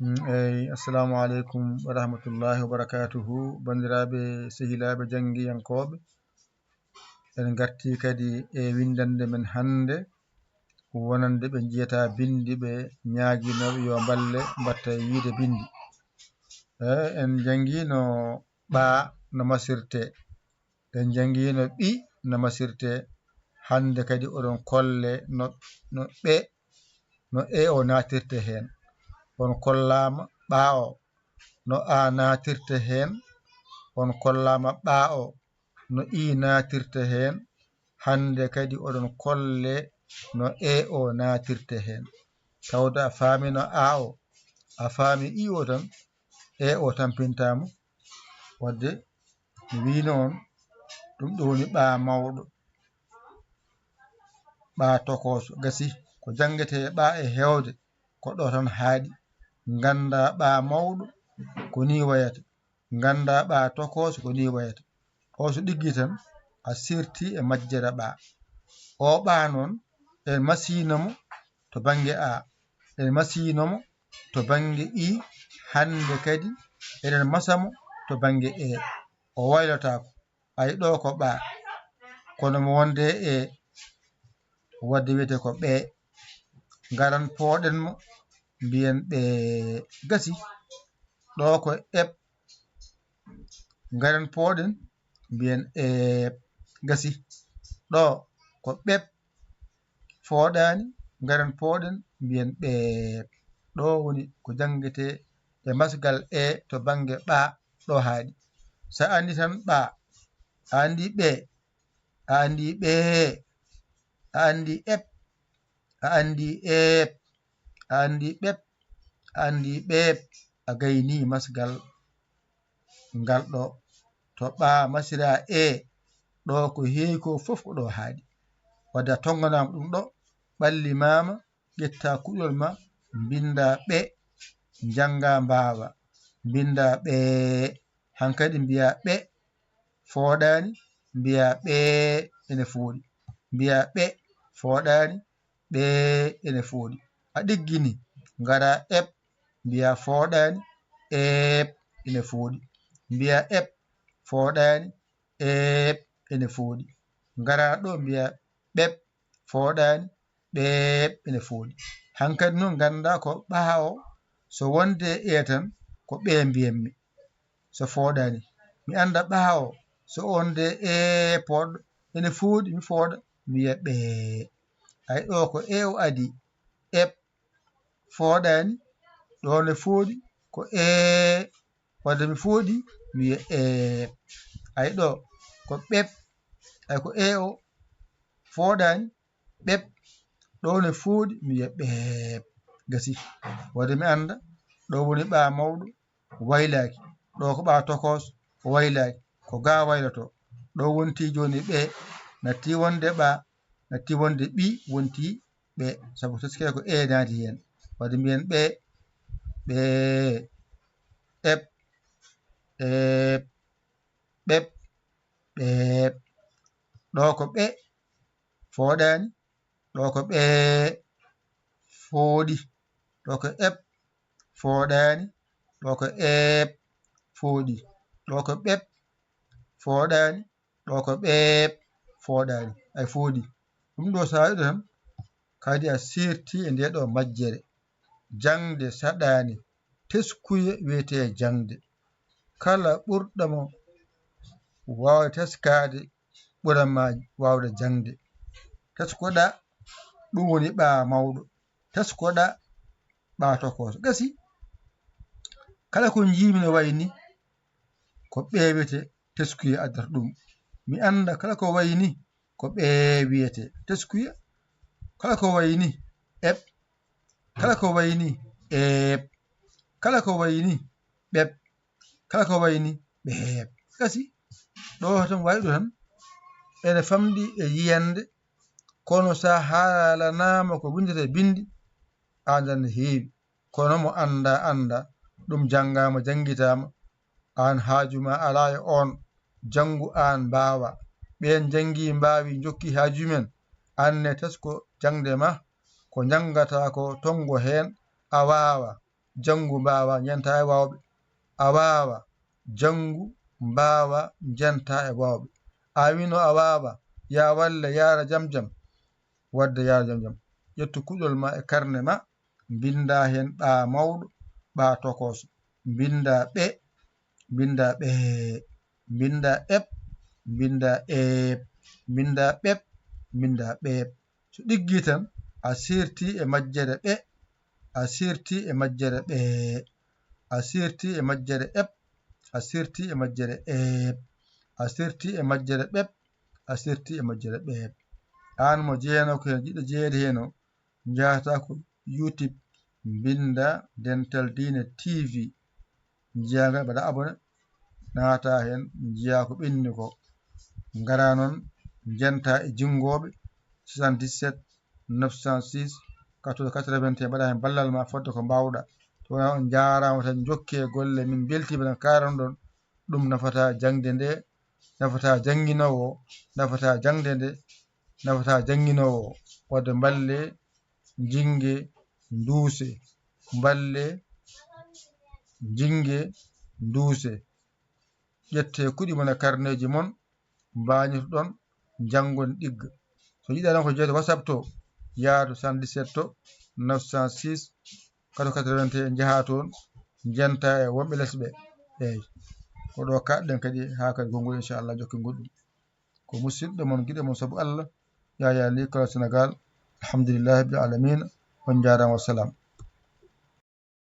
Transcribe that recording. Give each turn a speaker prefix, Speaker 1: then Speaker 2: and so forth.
Speaker 1: Assalamu alaikum wa rahmatullahi wa barakatuhu. Bandiraɓe sehilaɓe janggiyankoɓe, en garti kadi e windande men hande wonande ɓe jiyata bindi ɓe ñaguinoɓe yo balle mbatta e yiide bindi. En jangguino ɓa no masirte, en jangguino ɓi no masirte. Hande kadi oɗon kolle no ɓe no e o natirte hen. On kollama ɓa o no a natirte hen, on kollama ɓa o no i natirte hen. Hande kadi oɗon kolle no e o natirte hen. Tawde a faami no a o, a faami i o tan, e o tampintama. Wadde mi wino on ɗum ɗo woni ɓa mawɗo, ɓa tokoso. Gasi ko jangete ɓa e hewde ko ɗo tan haaɗi. Ganda ɓa mawɗo ko ni wayata, ganda ɓa tokoso ko ni wayata. O so ɗiggi tan a sirti e majjere ɓa. O ɓa noon en masinomo to banggue a, en masinomo to banggue i. Hande kadi eɗen masamo to banggue e. O waylotako, ay ɗo ko ɓa kono mo wonde e wadde wiyete ko ɓe. Garan pooɗenmo mbiyen ɓe. Gasi ɗo ko eb, garen pooɗen mbiyen eb. Gasi ɗo ko ɓeb, fooɗani garen pooɗen mbiyen ɓeeb. Ɗo woni ko jangete e masgal e to banggue ɓa ɗo haaɗi. Sa andi tan ɓa, a andi ɓe, a andi ɓee, a andi eb, a andi eb, a andi ɓeb, a andi ɓeeb, a gayni masgal ngal ɗo. To ɓa masira e ɗo ko heewi ko fof ko ɗo haaɗi. Wadde a tonganama ɗum ɗo, ɓalli mama, ƴetta kuɗol ma, binda ɓe, janga mbawa, binda ɓee. Hankkadi mbiya ɓe fooɗani, mbiya ɓee ene fooɗi, mbiya ɓe fooɗani, ɓee ene fooɗi. A ɗiggini gara eb, mbiya fooɗani, eb ene fooɗi, mbiya eb fooɗani, eb ene fooɗi. Gara ɗo mbiya ɓeb fooɗani, ɓeeb ene fooɗi. Hankkadi noon ganda ko ɓa o so wonde e tan ko ɓe mbiyanmi so fooɗani. Mi anda ɓa o so wonde e poɗɗo ene fooɗi, mi fooɗa mbiya ɓee. Ay ɗo ko e o adi, eb fooɗani, ɗo ne fooɗi ko e. Wadde mi fooɗi mi wiya eb. Ay ɗo ko ɓeb, ay ko e o fooɗani, ɓeb, ɗo ne fooɗi mi wiya ɓeeb. Gasi wadde mi anda ɗo woni ɓa mawɗo waylaki, ɗo ko ɓa tokoso waylaki, ko ga wayloto. Ɗo wonti joni ɓe, natti wonde ɓa, natti wonde ɓi, wonti ɓe, saabu teskere ko e naati hen. Wadde mbiyen ɓe, ɓee, eb, eb, ɓeb, ɓeeb. Ɗo ko ɓe fooɗani, ɗo ko ɓee fooɗi, ɗo ko eb fooɗani, ɗo ko eb fooɗi, ɗo ko ɓeb fooɗani, ɗo ko ɓeeb fooɗani. Ay fooɗi. Ɗum ɗo sa waɗi tan kadi a sirti e nde ɗo majjere. Jangde saɗani, teskuye wiyete jangde. Kala ɓurɗamo wawde teskade ɓuranma wawde jangde. Teskoɗa ɗum woni ɓa mawɗo, teskoɗa ɓa tokoso. Gasi kala ko jiimi no wayni ko ɓe wiyete teskuye addata ɗum. Mi anda kala ko wayni ko ɓe wiyete teskuya. Kala ko wayni eb, kala ko wayni eb, kala ko wayni ɓeb, kala ko wayni ɓeeb. Gasi ɗo tan wayɗo tan ene famɗi e yiyande, kono sa haalanama ko windete bindi an ne heewi. Kono mo anda anda, ɗum janggama janggitama, an haajuma ala e on, janggu an mbawa. Ɓen janggi mbawi jokki haajumen, anne tesko jangde ma ko jangata ko tongo hen a wawa. janngu mbawa jenta e wawɓe a wawa janngu mbawa jenta e wawɓe a wino a wawa ya walla yara jam jam wadde yara jam jam ƴettu kuɗol ma e karne ma binda hen ɓa mawɗo ɓa tokoso binda ɓe binda ɓe binda eb binda eeb binda ɓeb binda ɓeeb so ɗiggi tan a sirti e majjere ɓe a sirti e majjere ɓe a sirti e majjere eb a sirti e majjere eeb a sirti e majjere ɓeb a sirti e majjere ɓeeb an mo jeeyano ko hen jiɗɗo jeeyede hen o jahata ko YouTube binda Dental Dina TV jiyaga mbaɗa abonné naata hen jiya ko ɓenni ko gara noon jenta e jinggoɓe 77 906 14 81 mbaɗa hen ballal ma fodde ko mbawɗa to wona on jarama tan jokke golle min beltima tan karan ɗon ɗum nafata jangde nde nafata jangguinowo o nafata jangde nde nafata jangguinowo o wadde balle jingge duuse balle jingge duuse ƴette kuɗi mon e karneji mon mbañoto ɗon janggon ɗigga so yiɗa ɗon ko jeyte WhatsApp to yaadu 77 to 906 481 jaaha toon jenta e wonɓe less ɓe eyyi ko ɗo kaɗɗen kadi ha kadi gongol inchallah jokken goɗɗum ko musidɗo mon guiɗo mon saabu Allah Yaya Ly Kala Sénégal alhamdulillahi rabbil alamina on jarama wassalam